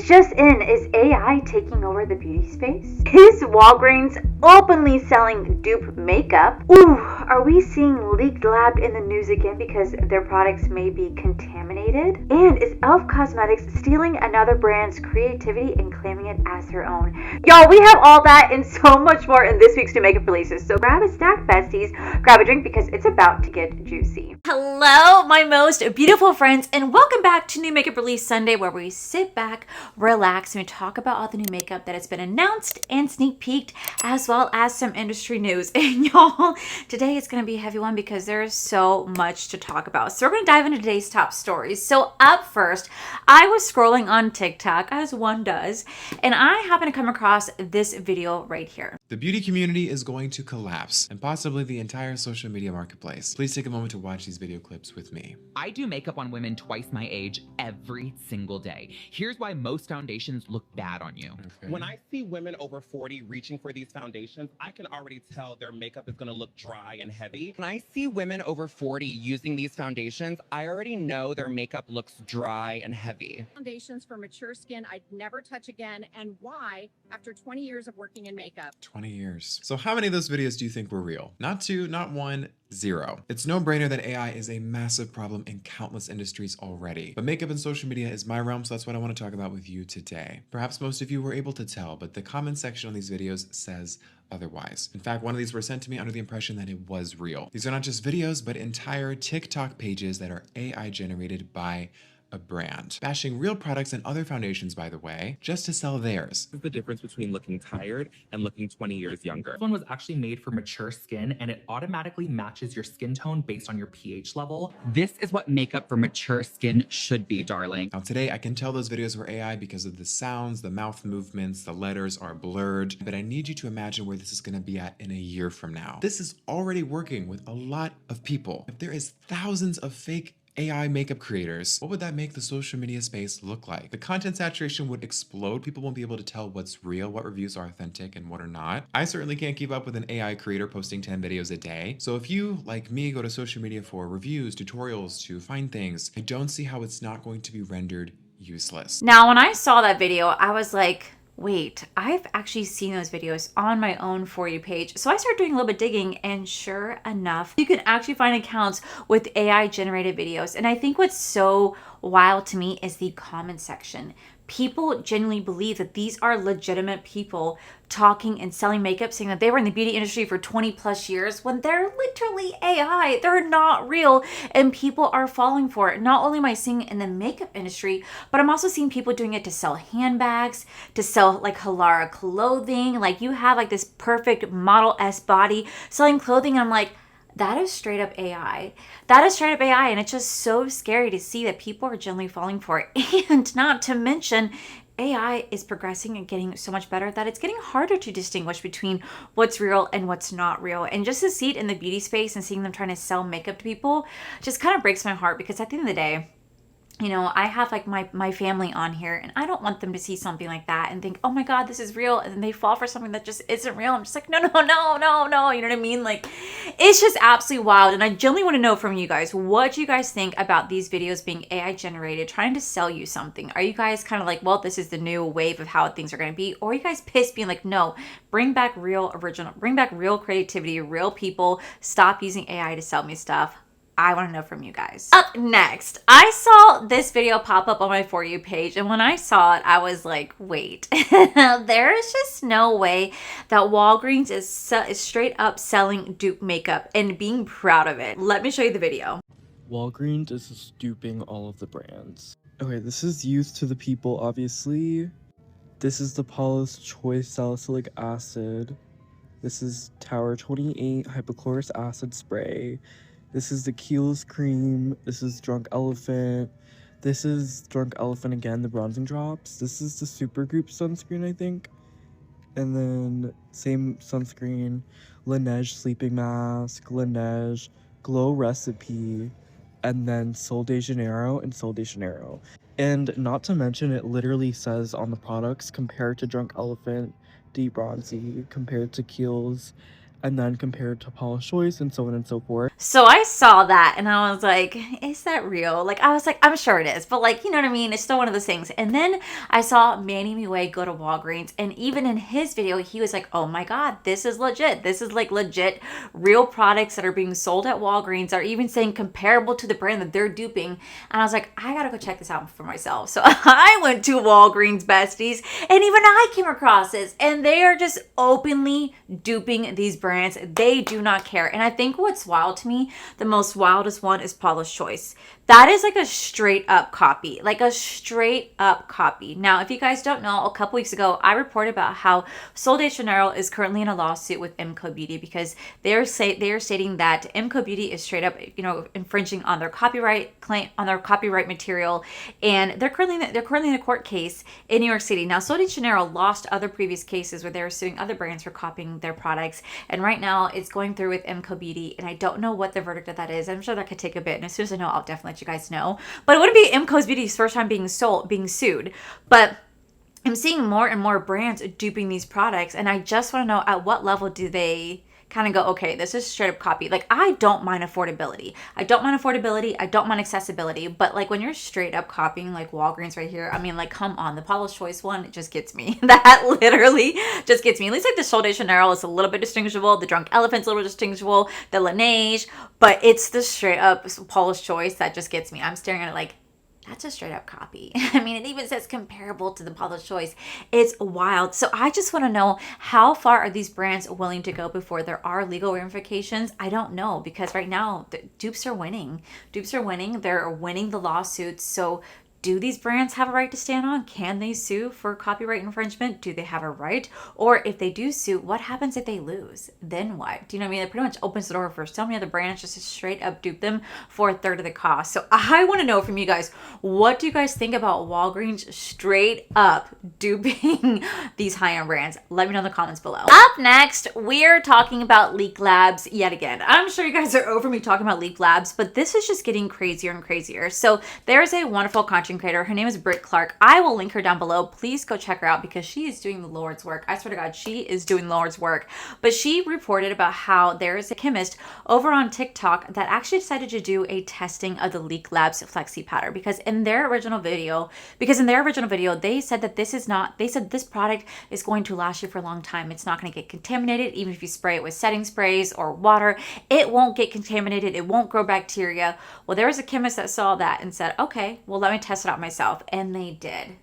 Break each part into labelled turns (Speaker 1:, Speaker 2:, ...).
Speaker 1: News just in, is AI taking over the beauty space? Is Walgreens openly selling dupe makeup? Ooh, are we seeing leaked lab in the news again because their products may be contaminated? And is E.L.F Cosmetics stealing another brand's creativity and claiming it as their own? Y'all, we have all that and so much more in this week's new makeup releases. So grab a snack, besties, grab a drink because it's about to get juicy. Hello, my most beautiful friends, and welcome back to New Makeup Release Sunday, where we sit back, relax, and we talk about all the new makeup that has been announced and sneak peeked, as well as some industry news. And y'all, today is going to be a heavy one because there is so much to talk about. So we're going to dive into today's top stories. So up first, I was scrolling on TikTok, as one does, and I happened to come across this video right here.
Speaker 2: The beauty community is going to collapse, and possibly the entire social media marketplace. Please take a moment to watch these video clips with me.
Speaker 3: I do makeup on women twice my age every single day. Here's why most foundations look bad on you.
Speaker 2: Okay.
Speaker 4: When I see women over 40 reaching for these foundations, I can already tell their makeup is going to look dry and heavy.
Speaker 5: When I see women over 40 using these foundations, I already know their makeup looks dry and heavy.
Speaker 6: Foundations for mature skin I'd never touch again, and why after 20 years of working in makeup.
Speaker 2: 20 years. So how many of those videos do you think were real? Not two, not one, zero. It's no brainer that AI is a massive problem in countless industries already. But makeup and social media is my realm, so that's what I want to talk about with you today. Perhaps most of you were able to tell, but the comment section on these videos says otherwise. In fact, one of these were sent to me under the impression that it was real. These are not just videos, but entire TikTok pages that are AI generated by a brand, bashing real products and other foundations, by the way, just to sell theirs.
Speaker 4: This is the difference between looking tired and looking 20 years younger.
Speaker 7: This one was actually made for mature skin, and it automatically matches your skin tone based on your pH level.
Speaker 5: This is what makeup for mature skin should be, darling.
Speaker 2: Now today, I can tell those videos were AI because of the sounds, the mouth movements, the letters are blurred, but I need you to imagine where this is going to be at in a year from now. This is already working with a lot of people. If there is thousands of fake AI makeup creators, what would that make the social media space look like? The content saturation would explode. People won't be able to tell what's real, what reviews are authentic and what are not. I certainly can't keep up with an AI creator posting 10 videos a day. So if you, like me, go to social media for reviews, tutorials, to find things, I don't see how it's not going to be rendered useless.
Speaker 1: Now, when I saw that video, I was like, wait, I've actually seen those videos on my own For You page. So I started doing a little bit digging, and sure enough, you can actually find accounts with AI generated videos. And I think what's so wild to me is the comment section. People genuinely believe that these are legitimate people talking and selling makeup, saying that they were in the beauty industry for 20 plus years when they're literally AI. They're not real, and people are falling for it. Not only am I seeing it in the makeup industry, but I'm also seeing people doing it to sell handbags, to sell like Halara clothing. Like you have like this perfect Model S body selling clothing, and I'm like, that is straight up AI. That is straight up AI, and it's just so scary to see that people are generally falling for it. And not to mention, AI is progressing and getting so much better that it's getting harder to distinguish between what's real and what's not real. And just to see it in the beauty space and seeing them trying to sell makeup to people just kind of breaks my heart, because at the end of the day, you know, I have like my family on here, and I don't want them to see something like that and think, oh my God, this is real. And then they fall for something that just isn't real. I'm just like, no. You know what I mean? Like, it's just absolutely wild. And I genuinely want to know from you guys, what do you guys think about these videos being AI generated, trying to sell you something? Are you guys kind of like, well, this is the new wave of how things are going to be? Or are you guys pissed being like, no, bring back real original, bring back real creativity, real people, stop using AI to sell me stuff? I want to know from you guys. Up next, I saw this video pop up on my For You page, and when I saw it, I was like, wait, there is just no way that Walgreens is straight up selling dupe makeup and being proud of it. Let me show you the video.
Speaker 8: Walgreens is duping all of the brands. Okay, this is Youth to the People, obviously. This is the Paula's Choice Salicylic Acid. This is Tower 28 Hypochlorous Acid Spray. This is the Kiehl's Cream. This is Drunk Elephant. This is Drunk Elephant again, the bronzing drops. This is the Supergoop sunscreen, I think. And then same sunscreen, Laneige Sleeping Mask, Laneige Glow Recipe, and then Sol de Janeiro and Sol de Janeiro. And not to mention, it literally says on the products, compared to Drunk Elephant, Deep Bronzy, compared to Kiehl's and then compared to Paula's Choice and so on and so forth.
Speaker 1: So I saw that and I was like, is that real? Like, I was like, I'm sure it is, but like, you know what I mean? It's still one of those things. And then I saw Manny Mue go to Walgreens, and even in his video, he was like, oh my God, this is legit. This is like legit real products that are being sold at Walgreens, are even saying comparable to the brand that they're duping. And I was like, I gotta go check this out for myself. So I went to Walgreens Besties, and even I came across this, and they are just openly duping these brands. They do not care. And I think what's wild to me, the most wildest one, is Paula's Choice. That is like a straight up copy, like a straight up copy. Now, if you guys don't know, a couple weeks ago, I reported about how Sol de Janeiro is currently in a lawsuit with MCO Beauty because they are stating that MCO Beauty is straight up, infringing on their copyright claim, on their copyright material, and they're currently in a court case in New York City. Now, Sol de Janeiro lost other previous cases where they were suing other brands for copying their products, and right now it's going through with MCO Beauty, and I don't know what the verdict of that is. I'm sure that could take a bit, and as soon as I know, I'll definitely let you guys know. But it wouldn't be MCO Beauty's first time being sued, but I'm seeing more and more brands duping these products, and I just want to know, at what level do they kind of go, okay, this is straight up copy? Like, I don't mind affordability. I don't mind accessibility, but like when you're straight up copying like Walgreens right here, I mean, like, come on, the Paula's Choice one, it just gets me. That literally just gets me. At least like the Sol de Janeiro is a little bit distinguishable. The Drunk Elephant's a little bit distinguishable. The Laneige, but it's the straight up Paula's Choice that just gets me. I'm staring at it like, that's a straight up copy. I mean, it even says comparable to the Paula's Choice. It's wild. So I just want to know, how far are these brands willing to go before there are legal ramifications? I don't know, because right now the dupes are winning. Dupes are winning. They're winning the lawsuits. So do these brands have a right to stand on? Can they sue for copyright infringement? Do they have a right? Or if they do sue, what happens if they lose? Then what? Do you know what I mean? It pretty much opens the door for so many other brands just to straight up dupe them for a third of the cost. So I want to know from you guys, what do you guys think about Walgreens straight up duping these high-end brands? Let me know in the comments below. Up next, we're talking about leak labs yet again. I'm sure you guys are over me talking about leak labs, but this is just getting crazier and crazier. So there's a wonderful content creator. Her name is Britt Clark. I will link her down below. Please go check her out because she is doing the Lord's work. I swear to God, she is doing the Lord's work. But she reported about how there is a chemist over on TikTok that actually decided to do a testing of the Leak Labs Flexi Powder, because in their original video, they said that this product is going to last you for a long time. It's not going to get contaminated. Even if you spray it with setting sprays or water, it won't get contaminated. It won't grow bacteria. Well, there was a chemist that saw that and said, okay, well, let me test it out myself. And they did.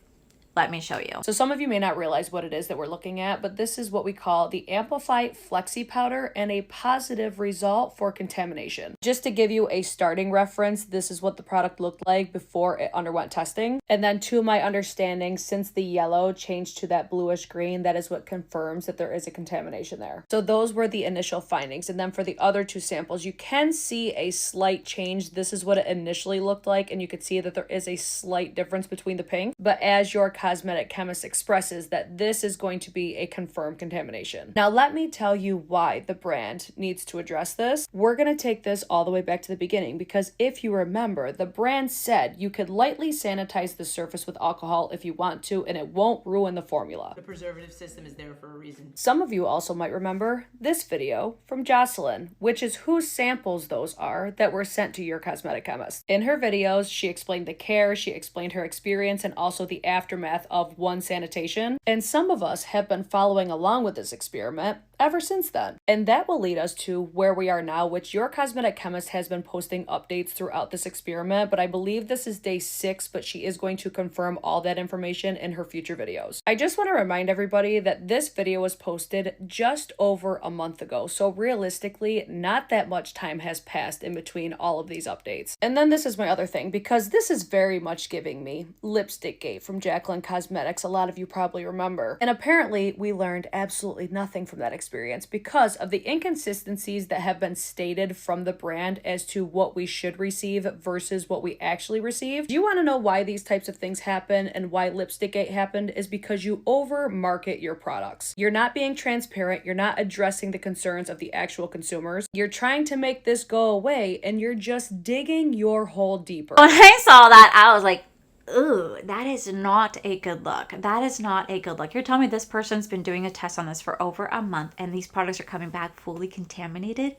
Speaker 1: Let me show you.
Speaker 9: So some of you may not realize what it is that we're looking at, but this is what we call the Amplify Flexi Powder and a positive result for contamination. Just to give you a starting reference, this is what the product looked like before it underwent testing. And then to my understanding, since the yellow changed to that bluish green, that is what confirms that there is a contamination there. So those were the initial findings. And then for the other two samples, you can see a slight change. This is what it initially looked like, and you could see that there is a slight difference between the pink. But as your cosmetic chemist expresses, that this is going to be a confirmed contamination. Now, let me tell you why the brand needs to address this. We're going to take this all the way back to the beginning, because if you remember, the brand said you could lightly sanitize the surface with alcohol if you want to, and it won't ruin the formula.
Speaker 10: The preservative system is there for a reason.
Speaker 9: Some of you also might remember this video from Jocelyn, which is whose samples those are that were sent to your cosmetic chemist. In her videos, she explained the care, she explained her experience, and also the aftermath of one sanitation. And some of us have been following along with this experiment ever since then. And that will lead us to where we are now, which your cosmetic chemist has been posting updates throughout this experiment, but I believe this is day 6, but she is going to confirm all that information in her future videos. I just want to remind everybody that this video was posted just over a month ago, so realistically, not that much time has passed in between all of these updates. And then this is my other thing, because this is very much giving me Lipstick Gate from Jacqueline Cosmetics. A lot of you probably remember. And apparently, we learned absolutely nothing from that experience because of the inconsistencies that have been stated from the brand as to what we should receive versus what we actually received. Do you want to know why these types of things happen and why Lipstick Gate happened? Is because you over market your products. You're not being transparent. You're not addressing the concerns of the actual consumers. You're trying to make this go away, and you're just digging your hole deeper.
Speaker 1: When I saw that, I was like, Ooh, that is not a good look. That is not a good look. You're telling me this person's been doing a test on this for over a month and these products are coming back fully contaminated?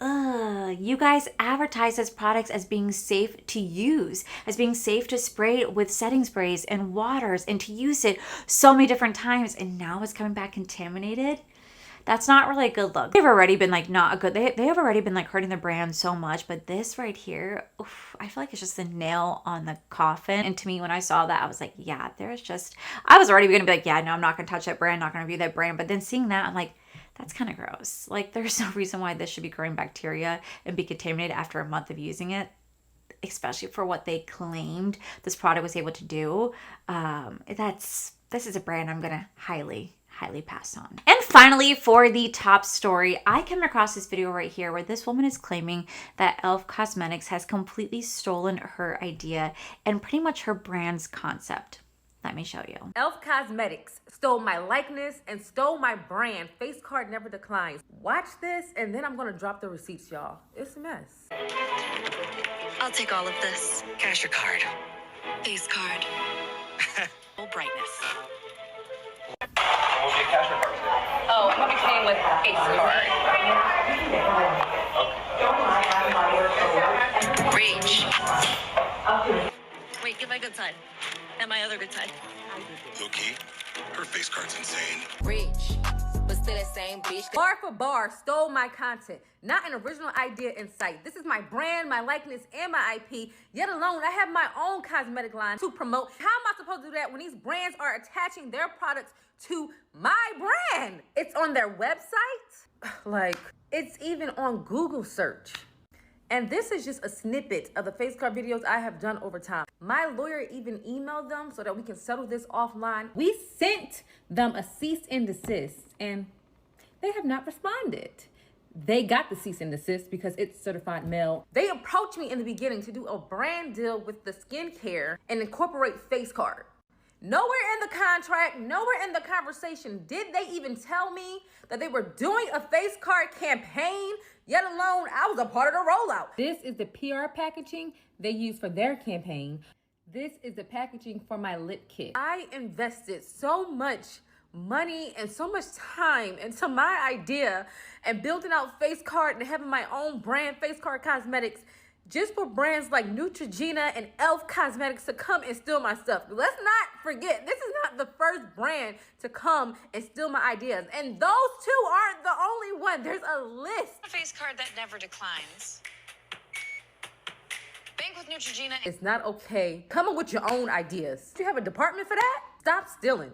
Speaker 1: You guys advertise this products as being safe to use, as being safe to spray with setting sprays and waters and to use it so many different times, and now it's coming back contaminated. That's not really a good look. They've already been like not a good, they have already been like hurting the brand so much, but this right here, oof, I feel like it's just the nail on the coffin. And to me, when I saw that, I was like, yeah, there's just, I was already gonna be like, yeah, no, I'm not gonna touch that brand, not gonna review that brand. But then seeing that, I'm like, that's kind of gross. Like, there's no reason why this should be growing bacteria and be contaminated after a month of using it, especially for what they claimed this product was able to do. This is a brand I'm gonna highly pass on. And finally, for the top story, I came across this video right here where this woman is claiming that E.L.F. Cosmetics has completely stolen her idea and pretty much her brand's concept. Let me show you.
Speaker 11: E.L.F. Cosmetics stole my likeness and stole my brand. Face card never declines. Watch this, and then I'm gonna drop the receipts, y'all. It's a mess.
Speaker 12: I'll take all of this. Cash or card? Face card. Full brightness.
Speaker 11: Oh, I'm gonna be paying with face card.
Speaker 12: Reach. Wait, get my good side. And my other good side.
Speaker 13: Low-key, her face card's insane.
Speaker 11: Reach, but still the same bitch. Bar for bar, stole my content. Not an original idea in sight. This is my brand, my likeness, and my IP. Yet alone, I have my own cosmetic line to promote. How am I supposed to do that when these brands are attaching their products to my brand? It's on their website. Like, it's even on Google search. And this is just a snippet of the face card videos I have done over time. My lawyer even emailed them so that we can settle this offline. We sent them a cease and desist, and they have not responded. They got the cease and desist because it's certified mail. They approached me in the beginning to do a brand deal with the skincare and incorporate face card. Nowhere in the contract, nowhere in the conversation did they even tell me that they were doing a face card campaign, yet alone I was a part of the rollout. This is the PR packaging they use for their campaign. This is the packaging for my lip kit. I invested so much money and so much time into my idea and building out face card and having my own brand, face card cosmetics, just for brands like Neutrogena and E.L.F. Cosmetics to come and steal my stuff. Let's not forget, this is not the first brand to come and steal my ideas. And those two aren't the only one. There's a list.
Speaker 12: A face card that never declines. Bank with Neutrogena.
Speaker 11: It's not okay. Come up with your own ideas. Do you have a department for that? Stop stealing.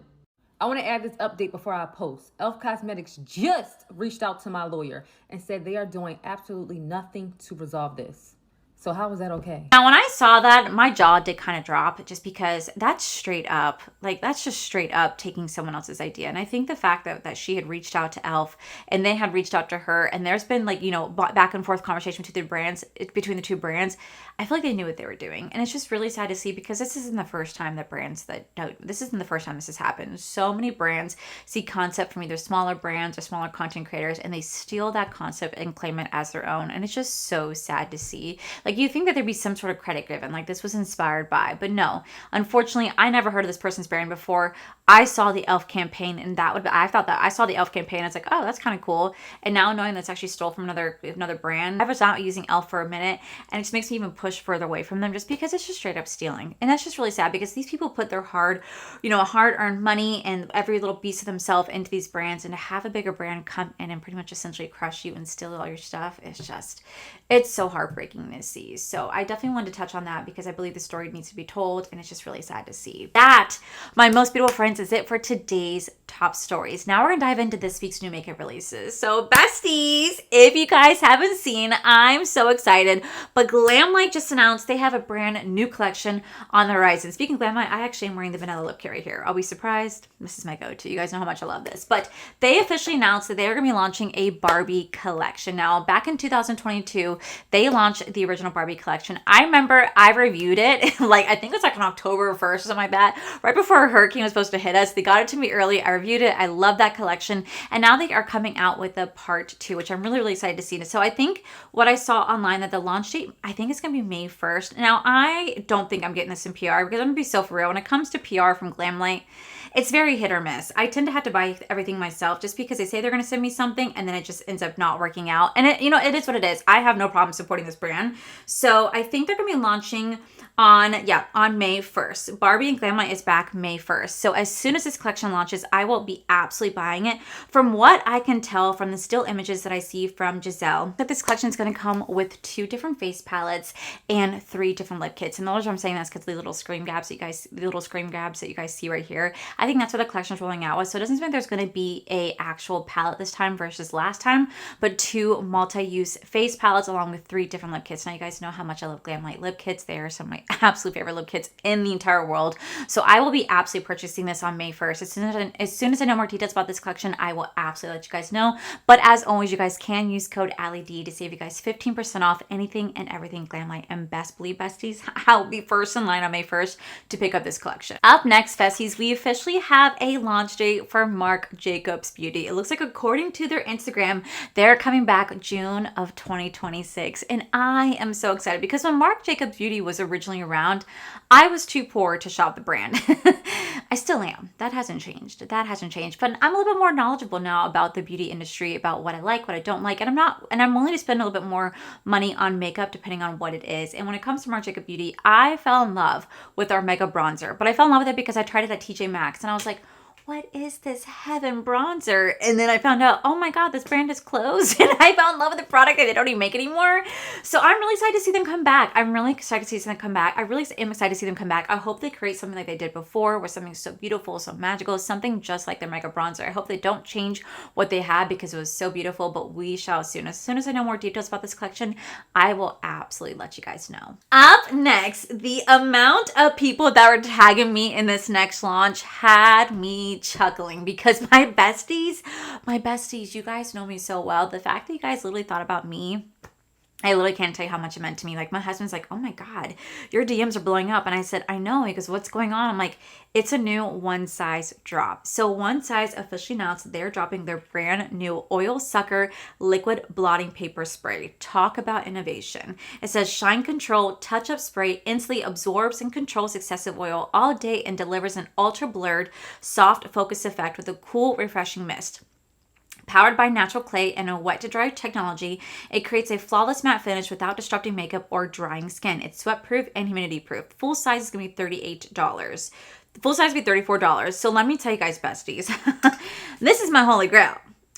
Speaker 11: I want to add this update before I post. E.L.F. Cosmetics just reached out to my lawyer and said they are doing absolutely nothing to resolve this. So how is that okay?
Speaker 1: Now, when I saw that, my jaw did kind of drop just because that's straight up, like that's just straight up taking someone else's idea. And I think the fact that she had reached out to E.L.F. and they had reached out to her and there's been like, you know, back and forth conversation between the two brands, I feel like they knew what they were doing. And it's just really sad to see because this isn't the first time that this isn't the first time this has happened. So many brands see concept from either smaller brands or smaller content creators and they steal that concept and claim it as their own. And it's just so sad to see. Like, you think that there'd be some sort of credit given, like this was inspired by, but no. Unfortunately, I never heard of this person's brand before. I saw the E.L.F. campaign and I saw the E.L.F. campaign. I was like, oh, that's kind of cool. And now knowing that's actually stole from another brand, I was out using E.L.F. for a minute and it just makes me even push further away from them just because it's just straight up stealing. And that's just really sad because these people put their hard-earned money and every little piece of themselves into these brands, and to have a bigger brand come in and pretty much essentially crush you and steal all your stuff, it's so heartbreaking to see. So I definitely wanted to touch on that because I believe the story needs to be told and it's just really sad to see. That, my most beautiful friends, is it for today's top stories. Now we're gonna dive into this week's new makeup releases. So besties, if you guys haven't seen, I'm so excited, but Glamlight just announced they have a brand new collection on the horizon. Speaking of Glamlight, I actually am wearing the vanilla lip kit right here. I'll be surprised. This is my go-to. You guys know how much I love this. But they officially announced that they are gonna be launching a Barbie collection. Now, back in 2022, they launched the original original Barbie collection. I remember I reviewed it, like, I think it was like on October 1st or something like that, right before a hurricane was supposed to hit us. They got it to me early. I reviewed it. I love that collection. And now they are coming out with a part 2, which I'm really, really excited to see. So I think what I saw online that the launch date, I think it's going to be May 1st. Now, I don't think I'm getting this in PR because I'm going to be so for real. When it comes to PR from Glamlight, it's very hit or miss. I tend to have to buy everything myself just because they say they're going to send me something and then it just ends up not working out. And it, you know, it is what it is. I have no problem supporting this brand. So I think they're going to be launching on May 1st. Barbie and Glamlight is back May 1st. So as soon as this collection launches, I will be absolutely buying it. From what I can tell from the still images that I see from Giselle, that this collection is going to come with 2 different face palettes and 3 different lip kits. And the reason I'm saying that's because the little screen grabs that you guys see right here, I think that's what the collection is rolling out with. So it doesn't mean there's going to be a actual palette this time versus last time, but 2 multi-use face palettes along with 3 different lip kits. Now you guys know how much I love Glamlight lip kits. They are some of my absolute favorite lip kits in the entire world. So I will be absolutely purchasing this on May 1st. As soon as I know more details about this collection, I will absolutely let you guys know. But as always, you guys can use code AllieD to save you guys 15% off anything and everything Glamlight. And best believe, besties, I'll be first in line on May 1st to pick up this collection. Up next, besties, we officially have a launch date for Marc Jacobs Beauty. It looks like, according to their Instagram, they're coming back June of 2026. And I am so excited because when Marc Jacobs Beauty was originally around, I was too poor to shop the brand. I still am. That hasn't changed. But I'm a little bit more knowledgeable now about the beauty industry, about what I like, what I don't like, and I'm willing to spend a little bit more money on makeup depending on what it is. And when it comes to Marc Jacobs Beauty, I fell in love with our Mega Bronzer, but I fell in love with it because I tried it at TJ Maxx and I was like, what is this heaven bronzer? And then I found out, oh my God, this brand is closed. And I fell in love with the product and they don't even make it anymore. So I'm really excited to see them come back. I really am excited to see them come back. I hope they create something like they did before, where something so beautiful, so magical, something just like their Mega Bronzer. I hope they don't change what they had because it was so beautiful, but we shall soon. As soon as I know more details about this collection, I will absolutely let you guys know. Up next, the amount of people that were tagging me in this next launch had me chuckling because my besties, you guys know me so well. The fact that you guys literally thought about me, I literally can't tell you how much it meant to me. Like, my husband's like, oh my God, your DMs are blowing up. And I said, I know. He goes, what's going on? I'm like, it's a new One Size drop. So One Size officially announced they're dropping their brand new Oil Sucker Liquid Blotting Paper Spray. Talk about innovation. It says Shine Control Touch-Up Spray instantly absorbs and controls excessive oil all day and delivers an ultra blurred, soft focus effect with a cool, refreshing mist. Powered by natural clay and a wet to dry technology, it creates a flawless matte finish without disrupting makeup or drying skin. It's sweat proof and humidity proof. Full size is going to be $38. Full size will be $34. So let me tell you guys, besties, this is my holy grail.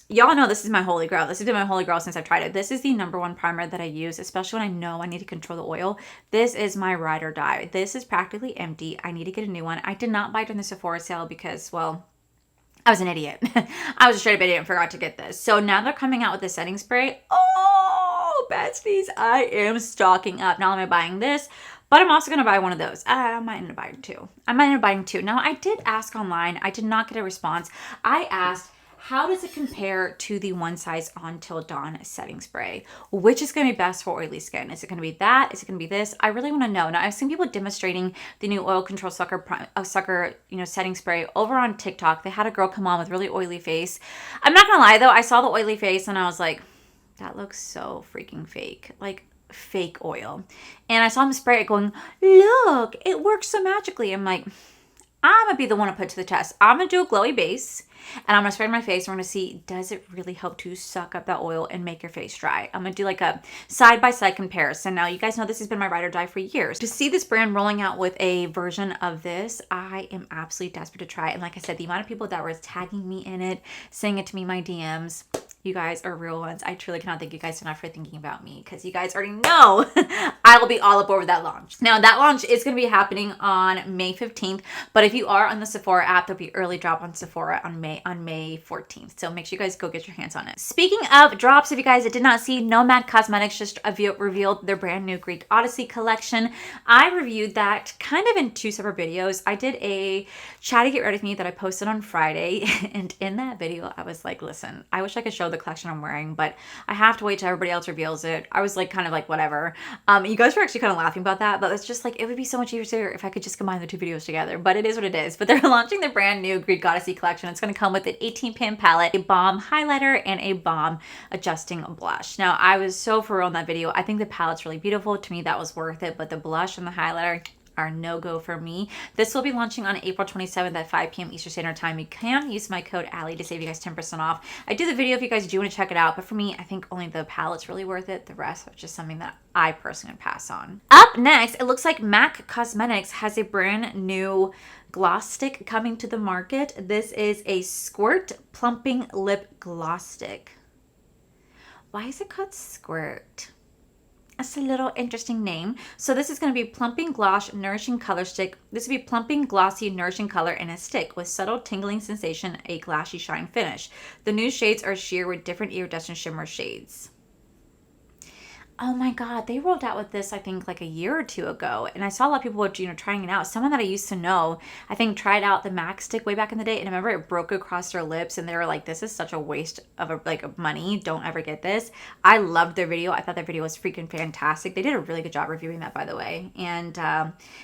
Speaker 1: Y'all know this is my holy grail. This has been my holy grail since I've tried it. This is the #1 primer that I use, especially when I know I need to control the oil. This is my ride or die. This is practically empty. I need to get a new one. I did not buy it during the Sephora sale because, well, I was an idiot. I was a straight up idiot and forgot to get this. So now they're coming out with the setting spray. Oh, besties, I am stocking up. Not only am I buying this, but I'm also going to buy one of those. I might end up buying two. Now, I did ask online. I did not get a response. I asked, how does it compare to the One Size Until Dawn setting spray? Which is going to be best for oily skin? Is it going to be that? Is it going to be this? I really want to know. Now, I've seen people demonstrating the new Oil Control Sucker setting spray over on TikTok. They had a girl come on with really oily face. I'm not going to lie, though. I saw the oily face and I was like, that looks so freaking fake. Like, fake oil. And I saw him spray it going, look, it works so magically. I'm like, I'm going to be the one to put to the test. I'm going to do a glowy base. And I'm going to spray it on my face. And we're going to see, does it really help to suck up that oil and make your face dry? I'm going to do like a side-by-side comparison. Now, you guys know this has been my ride or die for years. To see this brand rolling out with a version of this, I am absolutely desperate to try it. And like I said, the amount of people that were tagging me in it, saying it to me in my DMs, you guys are real ones. I truly cannot thank you guys enough for thinking about me because you guys already know I will be all up over that launch. Now, that launch is going to be happening on May 15th, but if you are on the Sephora app, there'll be early drop on Sephora on May 14th. So make sure you guys go get your hands on it. Speaking of drops, if you guys did not see, Nomad Cosmetics just revealed their brand new Greek Odyssey collection. I reviewed that kind of in 2 separate videos. I did a chatty get ready with me that I posted on Friday, and in that video, I was like, listen, I wish I could show the the collection I'm wearing, but I have to wait till everybody else reveals it. I was like, kind of like, whatever. You guys were actually kind of laughing about that, but it's just like, it would be so much easier if I could just combine the two videos together, but it is what it is. But they're launching their brand new Greek Goddessy collection. It's going to come with an 18-pin palette, a bomb highlighter, and a bomb adjusting blush. Now, I was so for real in that video. I think the palette's really beautiful. To me, that was worth it, but the blush and the highlighter are no-go for me. This will be launching on April 27th at 5 p.m. Eastern Standard Time. You can use my code Allie to save you guys 10% off. I do the video if you guys do want to check it out, but for me, I think only the palette's really worth it. The rest is just something that I personally would pass on. Up next, it looks like MAC Cosmetics has a brand new gloss stick coming to the market. This is a Squirt Plumping Lip Gloss Stick. Why is it called Squirt? That's a little interesting name. So this is going to be Plumping Gloss Nourishing Color Stick. This will be Plumping Glossy Nourishing Color in a stick with subtle tingling sensation, a glassy shine finish. The new shades are sheer with different iridescent shimmer shades. Oh my God, they rolled out with this, I think, like a year or two ago. And I saw a lot of people, trying it out. Someone that I used to know, I think, tried out the MAC stick way back in the day. And I remember it broke across their lips and they were like, this is such a waste of money. Don't ever get this. I loved their video. I thought their video was freaking fantastic. They did a really good job reviewing that, by the way. And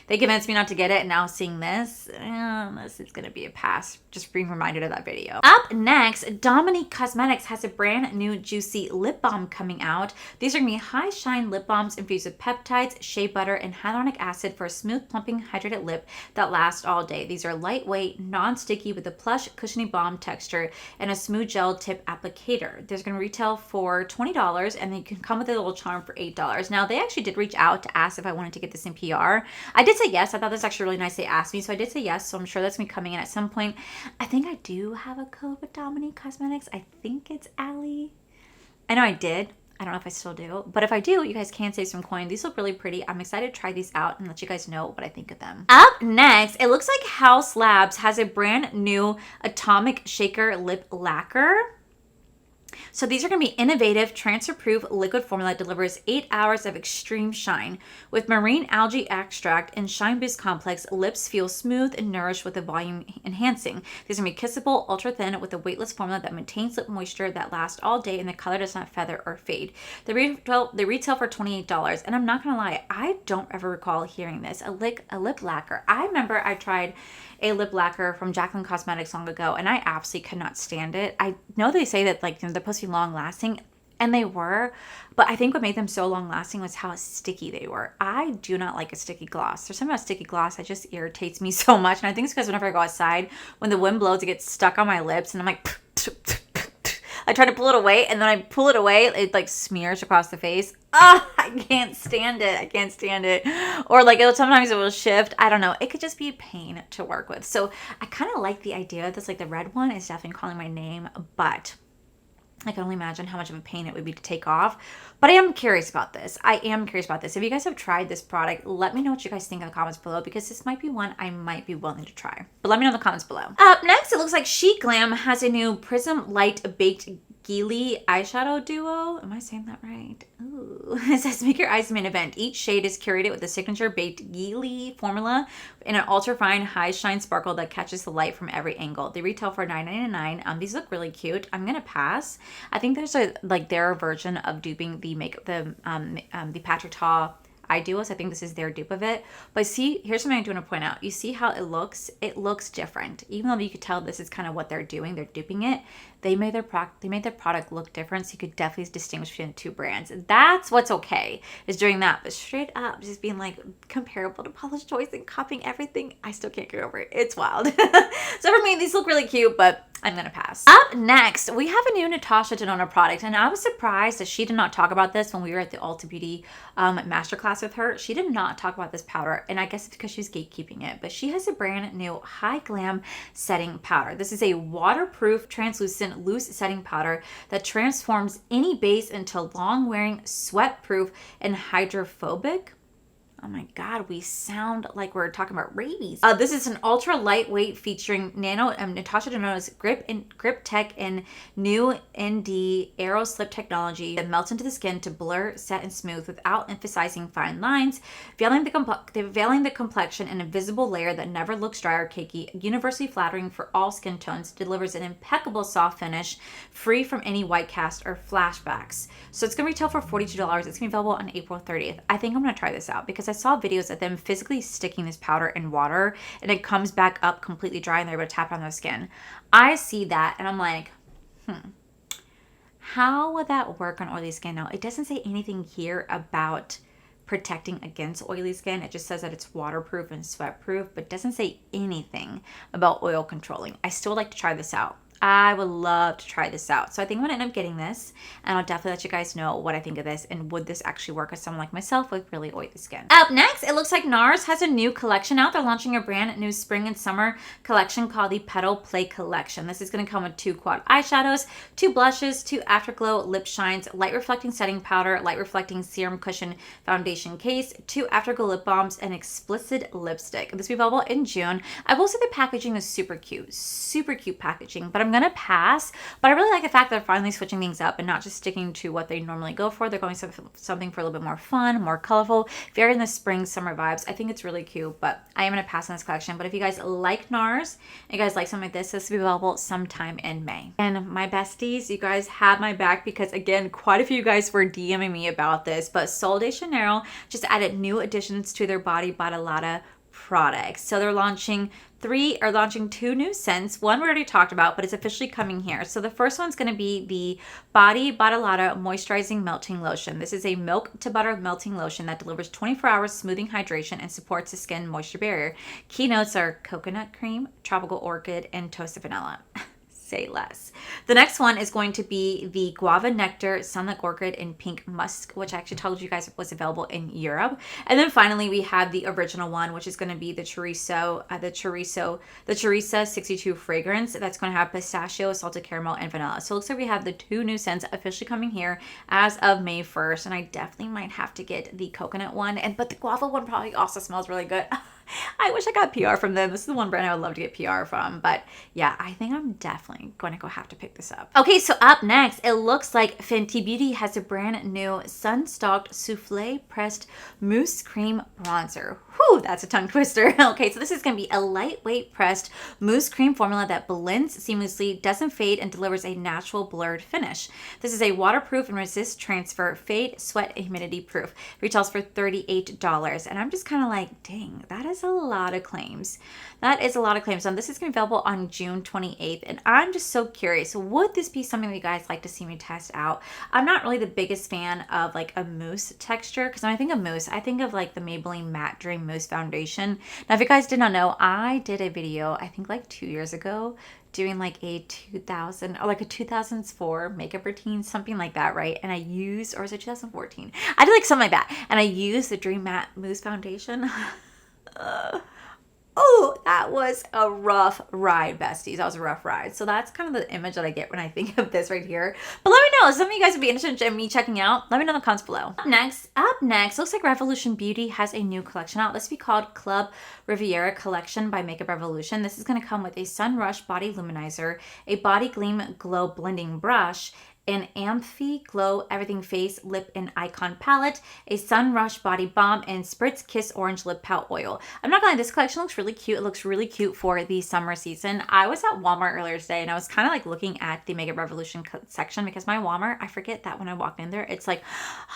Speaker 1: they convinced me not to get it. And now seeing this is going to be a pass. Just being reminded of that video. Up next, Dominique Cosmetics has a brand new juicy lip balm coming out. These are going to be high shine lip balms infused with peptides, shea butter, and hyaluronic acid for a smooth, plumping, hydrated lip that lasts all day. These are lightweight, non-sticky with a plush, cushiony balm texture and a smooth gel tip applicator. There's going to retail for $20 and they can come with a little charm for $8. Now, they actually did reach out to ask if I wanted to get this in PR. I did say yes. I thought this was actually really nice. They asked me, so I did say yes. So I'm sure that's me coming in at some point. I think I do have a code with Dominique Cosmetics. I think it's Allie. I know I did. I don't know if I still do, but if I do, you guys can save some coin. These look really pretty. I'm excited to try these out and let you guys know what I think of them. Up next, it looks like House Labs has a brand new Atomic Shaker Lip Lacquer. So these are going to be innovative, transfer-proof liquid formula that delivers 8 hours of extreme shine. With marine algae extract and shine boost complex, lips feel smooth and nourished with a volume enhancing. These are going to be kissable, ultra thin with a weightless formula that maintains lip moisture that lasts all day and the color does not feather or fade. They retail for $28, and I'm not going to lie, I don't ever recall hearing this. A lip lacquer. I remember I tried a lip lacquer from Jaclyn Cosmetics long ago, and I absolutely could not stand it. I know they say that they're supposed to be long lasting, and they were, but I think what made them so long lasting was how sticky they were. I do not like a sticky gloss. There's something about sticky gloss that just irritates me so much, and I think it's because whenever I go outside, when the wind blows, it gets stuck on my lips, and I'm like, I try to pull it away, and then I pull it away, it like smears across the face. I can't stand it. I can't stand it. Or like sometimes it will shift. I don't know. It could just be a pain to work with. So I kind of like the idea of this. Like the red one is definitely calling my name, but I can only imagine how much of a pain it would be to take off. But I am curious about this. If you guys have tried this product, let me know what you guys think in the comments below, because this might be one I might be willing to try. But let me know in the comments below. Up next, it looks like Chic Glam has a new Prism Light Baked Geely eyeshadow duo. Am I saying that right? Ooh. It says make your eyes main event. Each shade is curated with a signature baked Geely formula in an ultra fine high shine sparkle that catches the light from every angle. They retail for $9.99. These look really cute. I'm gonna pass. I think there's their version of duping the Patrick Ta eye duos. I think this is their dupe of it. But see, here's something I do want to point out. You see how it looks? It looks different. Even though you could tell this is kind of what they're doing, they're duping it. They made their product look different, so you could definitely distinguish between the two brands. That's what's okay, is doing that. But straight up, just being like comparable to Paula's Choice and copying everything, I still can't get over it. It's wild. So for me, these look really cute, but I'm gonna pass. Up next, we have a new Natasha Denona product, and I was surprised that she did not talk about this when we were at the Ulta Beauty masterclass with her. She did not talk about this powder, and I guess it's because she's gatekeeping it, but she has a brand new High Glam Setting Powder. This is a waterproof, translucent, loose setting powder that transforms any base into long-wearing, sweat-proof, and hydrophobic. Oh my God, we sound like we're talking about rabies. This is an ultra lightweight featuring Natasha Denona's grip tech and new ND Aero Slip technology that melts into the skin to blur, set, and smooth without emphasizing fine lines, veiling the complexion in a visible layer that never looks dry or cakey, universally flattering for all skin tones, delivers an impeccable soft finish, free from any white cast or flashbacks. So it's gonna retail for $42. It's gonna be available on April 30th. I think I'm gonna try this out because I saw videos of them physically sticking this powder in water and it comes back up completely dry and they're able to tap on their skin. I see that and I'm like, how would that work on oily skin? Now, it doesn't say anything here about protecting against oily skin. It just says that it's waterproof and sweat proof, but doesn't say anything about oil controlling. I still like to try this out. I would love to try this out. So I think I'm gonna end up getting this and I'll definitely let you guys know what I think of this and would this actually work as someone like myself with really oily skin. Up next, it looks like NARS has a new collection out. They're launching a brand new spring and summer collection called the Petal Play Collection. This is gonna come with 2 quad eyeshadows, 2 blushes, 2 afterglow lip shines, light reflecting setting powder, light reflecting serum cushion foundation case, 2 afterglow lip balms, and explicit lipstick. This will be available in June. I will say the packaging is super cute packaging, but I'm gonna pass, but I really like the fact that they're finally switching things up and not just sticking to what they normally go for. They're going something for a little bit more fun, more colorful, very in the spring summer vibes. I think it's really cute, but I am gonna pass on this collection. But if you guys like NARS and you guys like something like this will be available sometime in May. And my besties, you guys have my back because again, quite a few of you guys were DMing me about this, but Sol de Janeiro just added new additions to their Body Bottolata products. So they're launching 2 new scents. One we already talked about, but it's officially coming here. So the first one's going to be the Body Bottolata Moisturizing Melting Lotion. This is a milk to butter melting lotion that delivers 24 hours smoothing hydration and supports the skin moisture barrier. Key notes are coconut cream, tropical orchid, and toasted vanilla. Say less. The next one is going to be the Guava Nectar Sunlit Orchid in Pink Musk, which I actually told you guys was available in Europe. And then finally we have the original one, which is going to be the Chorizo 62 fragrance. That's going to have pistachio, salted caramel, and vanilla. So it looks like we have the 2 new scents officially coming here as of May 1st. And I definitely might have to get the coconut one, but the guava one probably also smells really good. I wish I got PR from them. This is the one brand I would love to get PR from. But yeah, I think I'm definitely going to go have to pick this up. Okay, so up next, it looks like Fenty Beauty has a brand new Sun-Stalked Souffle Pressed Mousse Cream Bronzer. Whew, that's a tongue twister. Okay, so this is going to be a lightweight pressed mousse cream formula that blends seamlessly, doesn't fade, and delivers a natural blurred finish. This is a waterproof and resist transfer, fade, sweat, and humidity proof. Retails for $38. And I'm just kind of like, dang, that is a lot of claims. That is a lot of claims. And this is going to be available on June 28th. And I'm just so curious, would this be something that you guys like to see me test out? I'm not really the biggest fan of like a mousse texture, because when I think of mousse, I think of like the Maybelline Matte Dream Mousse Foundation. Now, if you guys did not know, I did a video, I think like 2 years ago, doing like a 2004 makeup routine, something like that, right? And I used, or was it 2014? I did like something like that. And I used the Dream Matte Mousse Foundation. Oh, that was a rough ride, besties. That was a rough ride. So that's kind of the image that I get when I think of this right here. But let me know, if some of you guys would be interested in me checking out, let me know in the comments below. Up next, looks like Revolution Beauty has a new collection out. This will be called Club Riviera Collection by Makeup Revolution. This is going to come with a Sun Rush Body Luminizer, a Body Gleam Glow Blending Brush, an Amphi Glow Everything Face Lip and Icon Palette, a Sun Rush Body Balm, and Spritz Kiss Orange Lip Pout Oil. I'm not gonna lie, this collection looks really cute. It looks really cute for the summer season. I was at Walmart earlier today and I was kind of like looking at the Makeup Revolution section because my Walmart, I forget that when I walked in there, it's like,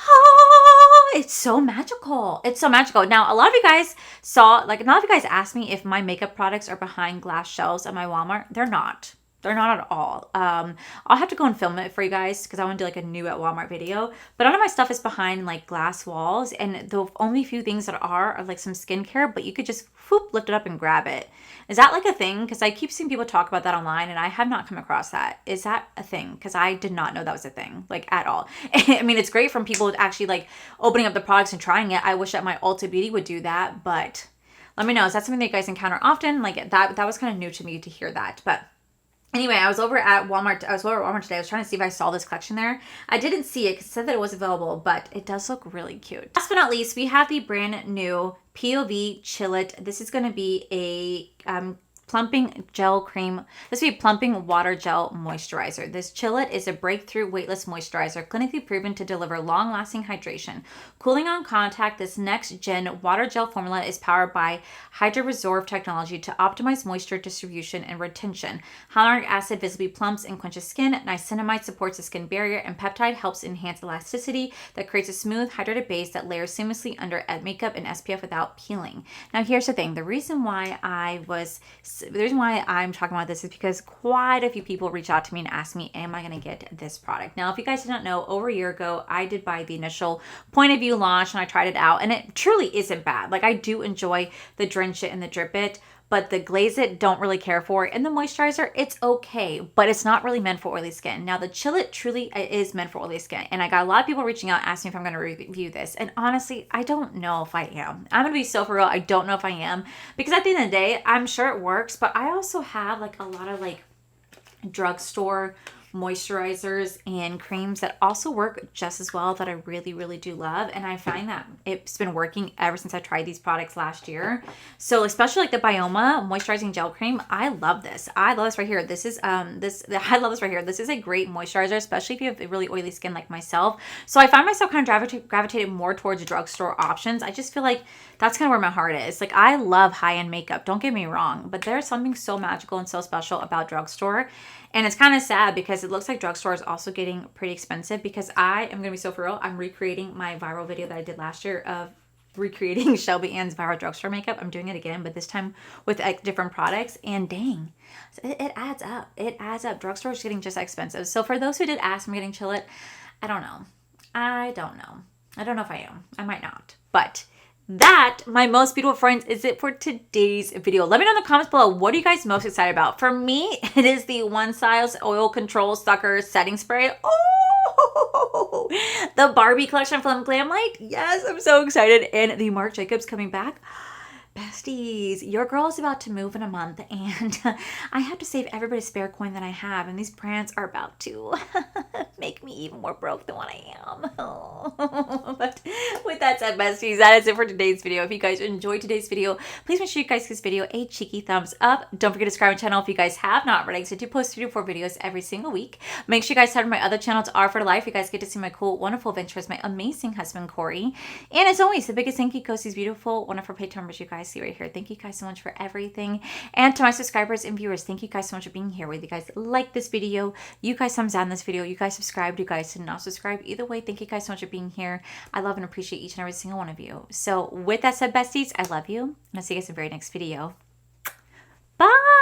Speaker 1: oh, it's so magical. It's so magical. Now, a lot of you guys saw, like a lot of you guys asked me if my makeup products are behind glass shelves at my Walmart. They're not. They're not at all. I'll have to go and film it for you guys because I want to do like a new at Walmart video. But none of my stuff is behind like glass walls, and the only few things that are like some skincare, but you could just whoop, lift it up and grab it. Is that like a thing? Because I keep seeing people talk about that online and I have not come across that. Is that a thing? Because I did not know that was a thing, like at all. I mean, it's great from people actually like opening up the products and trying it. I wish that my Ulta Beauty would do that, but let me know. Is that something that you guys encounter often? Like that was kind of new to me to hear that, but Anyway, I was over at Walmart. I was over at Walmart today. I was trying to see if I saw this collection there. I didn't see it because it said that it was available, but it does look really cute. Last but not least, we have the brand new POV Chill It. This is going to be a plumping gel cream. This will be plumping water gel moisturizer. This Chill It is a breakthrough weightless moisturizer clinically proven to deliver long-lasting hydration. Cooling on contact, this next-gen water gel formula is powered by hydroresorb technology to optimize moisture distribution and retention. Hyaluronic acid visibly plumps and quenches skin. Niacinamide supports the skin barrier, and peptide helps enhance elasticity that creates a smooth, hydrated base that layers seamlessly under makeup and SPF without peeling. Now, here's the thing. The reason why I'm talking about this is because quite a few people reach out to me and ask me, am I going to get this product? Now, if you guys did not know, over a year ago, I did buy the initial point of view launch and I tried it out, and it truly isn't bad. Like, I do enjoy the drench it and the drip it, but the glaze it, don't really care for. And the moisturizer, it's okay, but it's not really meant for oily skin. Now, the Chill It truly is meant for oily skin. And I got a lot of people reaching out asking if I'm going to review this. And honestly, I don't know if I am. I'm going to be so for real. I don't know if I am. Because at the end of the day, I'm sure it works, but I also have like a lot of like drugstore moisturizers and creams that also work just as well that I really, really do love. And I find that it's been working ever since I tried these products last year. So especially like the Bioma moisturizing gel cream, I love this. I love this right here. This is I love this right here. This is a great moisturizer, especially if you have really oily skin like myself. So I find myself kind of gravitated more towards drugstore options. I just feel like that's kind of where my heart is. Like, I love high-end makeup, don't get me wrong, but there's something so magical and so special about drugstore. And it's kind of sad because it looks like drugstore is also getting pretty expensive, because I am going to be so for real. I'm recreating my viral video that I did last year of recreating Shelby Ann's viral drugstore makeup. I'm doing it again, but this time with different products. And dang, it adds up. It adds up. Drugstore is getting just expensive. So for those who did ask me getting Chill It, I don't know. I don't know. I don't know if I am. I might not. But that, my most beautiful friends, is it for today's video. Let me know in the comments below, what are you guys most excited about? For me, it is the One Styles Oil Control Sucker Setting Spray. Oh, the Barbie collection from Glam Light. Yes, I'm so excited. And the Marc Jacobs coming back. Besties, your girl is about to move in a month, and I have to save every spare coin that I have, and these brands are about to make me even more broke than what I am. Oh. But with that said, besties, that is it for today's video. If you guys enjoyed today's video, please make sure you guys give this video a cheeky thumbs up. Don't forget to subscribe to my channel if you guys have not already, because I do post 3 to 4 videos every single week. Make sure you guys head to my other channel, to R for Life. You guys get to see my cool, wonderful adventures, my amazing husband, Corey. And as always, the biggest thank you goes to these beautiful, wonderful Patreon members you guys see right here. Thank you guys so much for everything. And to my subscribers and viewers, thank you guys so much for being here. Whether you guys like this video, you guys thumbs down this video, you guys subscribed, you guys did not subscribe, either way, thank you guys so much for being here. I love and appreciate each and every single one of you. So with that said, besties, I love you, and I'll see you guys in the very next video. Bye.